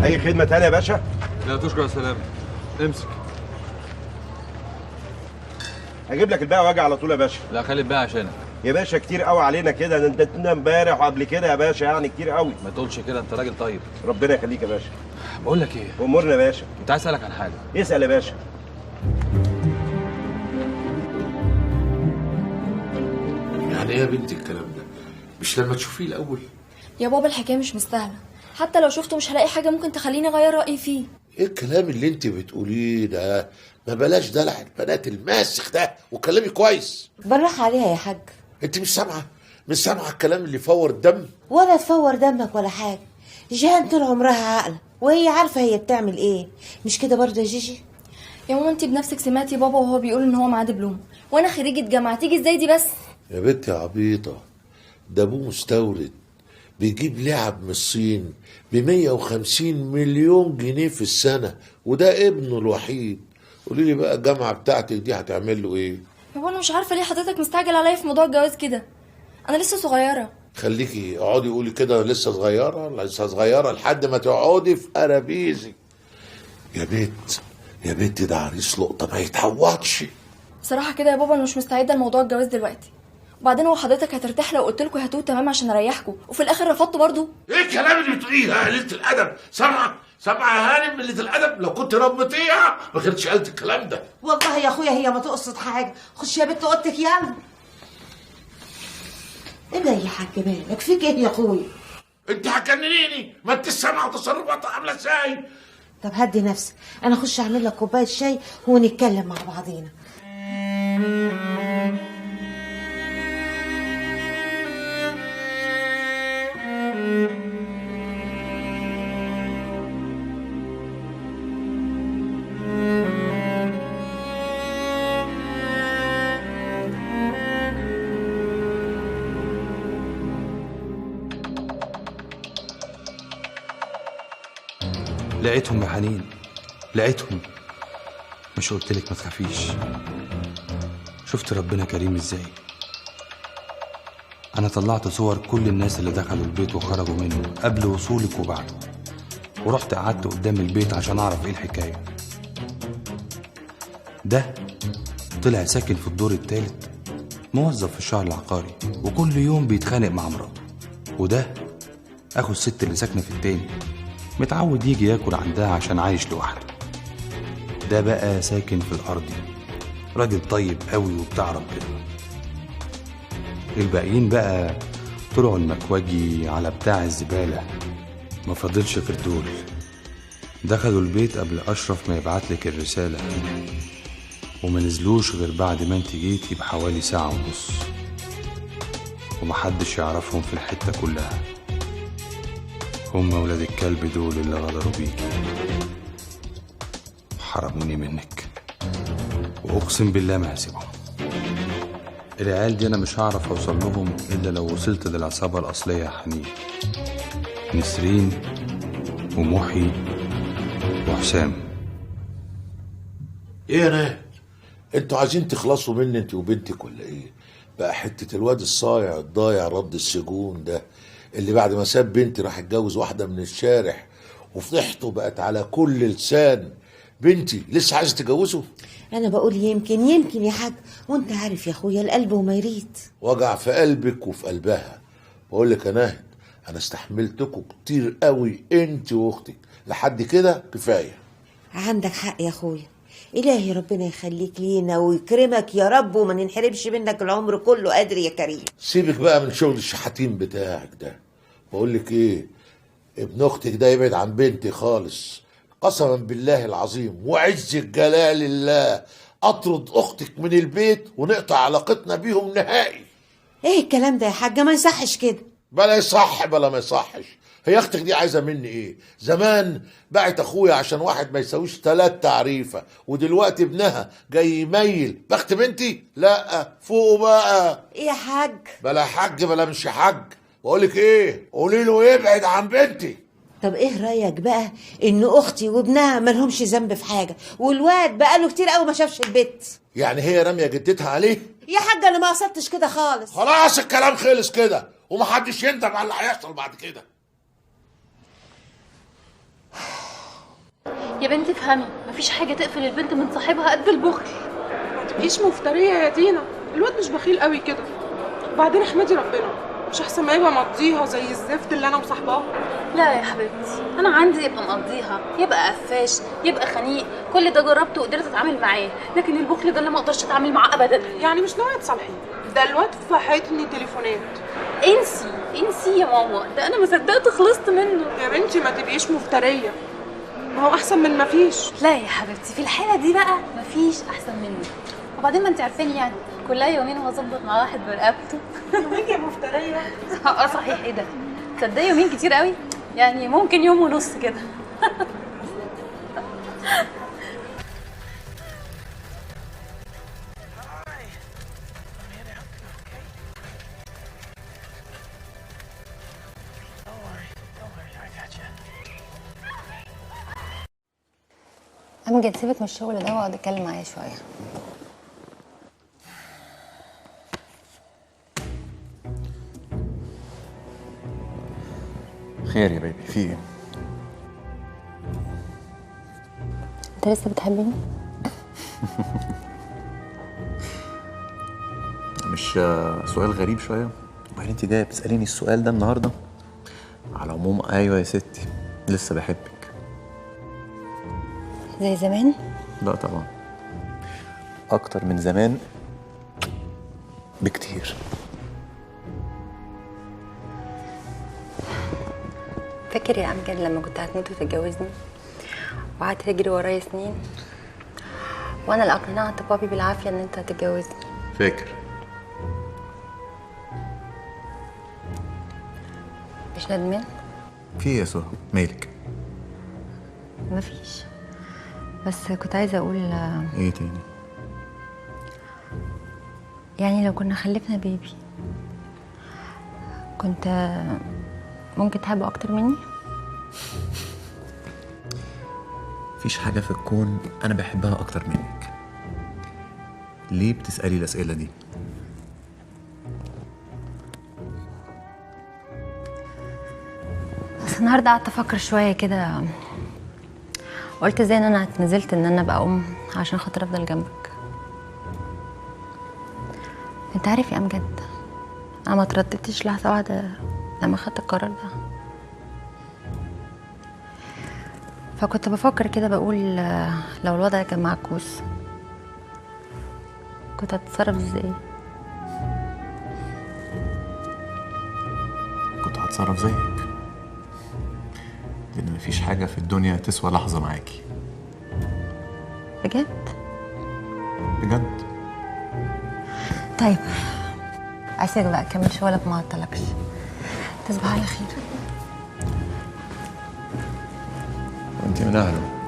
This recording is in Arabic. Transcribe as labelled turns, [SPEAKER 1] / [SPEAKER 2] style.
[SPEAKER 1] اي خدمه تانية يا باشا؟
[SPEAKER 2] لا تشكر يا سلامة. امسك.
[SPEAKER 1] هجيب لك الباقي واجي على طول يا باشا.
[SPEAKER 2] لا خلي الباقي عشانك
[SPEAKER 1] يا باشا كتير قوي علينا كده، ده انت اديتنا امبارح وقبل كده يا باشا، يعني كتير قوي.
[SPEAKER 2] ما تقولش كده، انت راجل طيب.
[SPEAKER 1] ربنا يخليك يا باشا.
[SPEAKER 2] بقول لك ايه،
[SPEAKER 1] امورنا يا باشا.
[SPEAKER 2] كنت عايز اسالك عن حاجه.
[SPEAKER 1] اسال يا باشا.
[SPEAKER 3] يعني ايه يا بنتي الكلام ده؟ مش لما تشوفيه الاول؟
[SPEAKER 4] يا بابا الحكايه مش مستاهله، حتى لو شفته مش هلاقي حاجه ممكن تخليني اغير رايي فيه.
[SPEAKER 3] ايه الكلام اللي انت بتقوليه ده؟ ما بلاش دلع البنات الماسخ ده وكلامي كويس.
[SPEAKER 5] بالراحة عليها يا حاج.
[SPEAKER 3] انت مش سامعه الكلام اللي يفور الدم؟
[SPEAKER 5] ولا تفور دمك ولا حاجة. جيهان طول عمرها عاقلة وهي عارفة هي بتعمل ايه، مش كده برضه يا جيجي؟
[SPEAKER 4] يا ماما انت بنفسك سمعتي بابا وهو بيقول ان هو معاه دبلوم، وانا خريجه جامعه، تيجي ازاي دي بس؟
[SPEAKER 3] يا بنت يا عبيطه، ده ابوه مستورد بيجيب لعب من الصين ب150 مليون جنيه في السنه، وده ابنه الوحيد. قولي لي بقى الجامعه بتاعتك دي هتعمل له ايه؟
[SPEAKER 4] يا بابا انا مش عارفه ليه حضرتك مستعجل عليا في موضوع الجواز كده، انا لسه صغيره.
[SPEAKER 3] خليكي اقعدي قولي كده لسه صغيره لحد ما تقعدي في قرابيزي. يا بنت ده عريس لقطه ما يتعوضش.
[SPEAKER 4] بصراحه كده يا بابا انا مش مستعده لموضوع الجواز دلوقتي، وبعدين هو حضرتك هترتاح لو قلت لكم هاتوه تمام عشان اريحكم، وفي الاخر رفضتوا برضه؟
[SPEAKER 3] ايه الكلام اللي بتقوليه يا قليله الادب؟ سامعه يا هانم قليله الادب؟ لو كنت ربيتيها ما كنتش قلت الكلام ده.
[SPEAKER 5] والله يا اخويا هي ما تقصد حاجة. خش يا بنت اوضتك يلا. ايه ده يا حاج مالك؟ فيك ايه يا اخويا؟
[SPEAKER 3] انت هتجننيني، ما انت سامعه تصرفاتها عامله ازاي؟
[SPEAKER 5] طب هدي نفسك، انا اخش اعمل لك كوباية شاي ونتكلم مع بعضينا.
[SPEAKER 2] لقيتهم يا حنين، لقيتهم. مش قلتلك ما تخافيش؟ شفت ربنا كريم ازاي؟ انا طلعت صور كل الناس اللي دخلوا البيت وخرجوا منه قبل وصولك وبعده، ورحت قعدت قدام البيت عشان اعرف ايه الحكايه. ده طلع ساكن في الدور الثالث، موظف في الشهر العقاري، وكل يوم بيتخانق مع مراته. وده اخو الست اللي ساكنه في التاني، متعود يجي ياكل عندها عشان عايش لوحده. ده بقى ساكن في الارضي، راجل طيب قوي وبتاع ربنا. الباقيين بقى طلعوا المكواجي على بتاع الزبالة، ما فضلش غير دول. دخلوا البيت قبل أشرف ما يبعتلك الرسالة، وما نزلوش غير بعد ما انت جيتي بحوالي ساعة ونص، ومحدش يعرفهم في الحتة كلها. هم ولاد الكلب دول اللي غدروا بيكي وحرموني منك، وأقسم بالله ما هسيبهم. العيال دي أنا مش هعرف أوصل لهم إلا لو وصلت للعصابة الأصلية يا حنين، نسرين ومحي وحسام.
[SPEAKER 3] ايه يا ناس، انتوا عايزين تخلصوا مني انت وبنتك ولا ايه؟ بقى حته الواد الصايع الضايع رد السجون ده، اللي بعد ما ساب بنتي راح اتجوز واحده من الشارع، وفضحته بقت على كل لسان. بنتي لسه عايزه تتجوزه؟
[SPEAKER 5] انا بقول يمكن يا حاج، وانت عارف يا اخويا القلب وما يريد.
[SPEAKER 3] وجع في قلبك وفي قلبها. بقول لك يا ناهد، انا استحملتكم كتير قوي انت واختك، لحد كده كفايه.
[SPEAKER 5] عندك حق يا اخويا، الهي ربنا يخليك لينا ويكرمك يا رب، وما ننحرمش منك العمر كله، قادر يا كريم.
[SPEAKER 3] سيبك بقى من شغل الشحاتين بتاعك ده. بقول لك ايه، ابن اختك ده يبعد عن بنتي خالص، قسما بالله العظيم وعز الجلال الله اطرد اختك من البيت ونقطع علاقتنا بيهم نهائي.
[SPEAKER 5] ايه الكلام ده يا حاجه؟ ما يصحش كده.
[SPEAKER 3] بلا يصح بلا ما يصحش. هي اختك دي عايزه مني ايه؟ زمان باعت اخويا عشان واحد ما يساويش 3 تعريفه، ودلوقتي ابنها جاي يميل بخت بنتي؟ لا فوقوا بقى.
[SPEAKER 5] ايه يا حاج؟
[SPEAKER 3] بلا حاج بلا مش حاج. بقول لك ايه، قولي له يبعد عن بنتي.
[SPEAKER 5] طب ايه رايك بقى ان اختي وابنها مالهمش ذنب في حاجه، والواد بقاله كتير قوي ما شافش البيت؟
[SPEAKER 3] يعني هي راميه جدتها عليه؟
[SPEAKER 5] يا حاجه انا ما قصدتش كده خالص.
[SPEAKER 3] خلاص الكلام خلص كده، ومحدش يندم على اللي هيحصل بعد كده.
[SPEAKER 6] يا بنتي افهمي، مفيش حاجه تقفل البنت من صاحبها قد البخل.
[SPEAKER 7] ما تبقيش مفتريه يا دينا، الواد مش بخيل قوي كده. وبعدين احمدي ربنا، مش احسن ما يبقى مقضيها زي الزفت اللي انا وصاحباها.
[SPEAKER 6] لا يا حبيبتي، انا عندي يبقى مقضيها، يبقى قفاش، يبقى خنيق، كل ده جربته وقدرت اتعامل معاه، لكن البخل ده اللي ما اقدرش اتعامل معاه ابدا.
[SPEAKER 7] يعني مش ناويه تصالحيه؟ ده الواد فحتني تليفونات.
[SPEAKER 6] انسي انسي يا ماما، ده انا ما صدقت خلصت منه.
[SPEAKER 7] يا بنتي ما تبقيش مفتريه، ما هو احسن من ما فيش.
[SPEAKER 6] لا يا حبيبتي، في الحاله دي بقى مفيش احسن منه. وبعدين ما انت عارفاني يعني، كلها يومين وهظبط مع واحد برقبته.
[SPEAKER 7] يا مفتريه.
[SPEAKER 6] اه صحيح، ايه ده؟ تصدقي يومين كتير قوي، يعني ممكن يوم ونص كده.
[SPEAKER 8] أمجد سيبك من الشغل ده واقعد اتكلم معايا شويه.
[SPEAKER 9] خير يا بيبي، في ايه؟
[SPEAKER 8] انت لسه بتحبني؟
[SPEAKER 9] مش سؤال غريب شويه؟ وبعدين انت جايه بتساليني السؤال ده النهارده؟ على العموم ايوه يا ستي، لسه بحبك.
[SPEAKER 8] زي زمان؟
[SPEAKER 9] لا طبعا، اكتر من زمان بكتير.
[SPEAKER 8] فاكر يا أمجد لما كنت هتموت وتتجوزني وقعدت تجري ورايا سنين وانا اللي اقنعت بابي بالعافيه ان انت هتتجوزني؟
[SPEAKER 9] فاكر.
[SPEAKER 8] مش ندمان؟
[SPEAKER 9] في ايه يا سهى؟ مالك؟
[SPEAKER 8] مفيش، بس كنت عايزه اقول
[SPEAKER 9] ايه تاني؟
[SPEAKER 8] يعني لو كنا خلفنا بيبي كنت ممكن تحبه اكتر مني؟
[SPEAKER 9] مفيش حاجه في الكون انا بحبها اكتر منك. ليه بتسالي الاسئله دي؟
[SPEAKER 8] بس النهارده قعدت افكر شويه كده، قلت ازاي ان انا اتنزلت ان انا ابقى ام عشان خاطر افضل جنبك. انت عارف يا امجد، انا ما ترددتش لحظه واحده لما خدت القرار ده. فكنت بفكر كده بقول لو الوضع كان معكوس كنت هتتصرف ازاي؟
[SPEAKER 9] كنت هتصرف زيك، لان مفيش حاجه في الدنيا تسوى لحظه معاكي.
[SPEAKER 8] بجد؟
[SPEAKER 9] بجد.
[SPEAKER 8] طيب عايزك بقى اكمل شغلك ما اعطلكش. تصبح على خير.
[SPEAKER 9] وانت من اهله.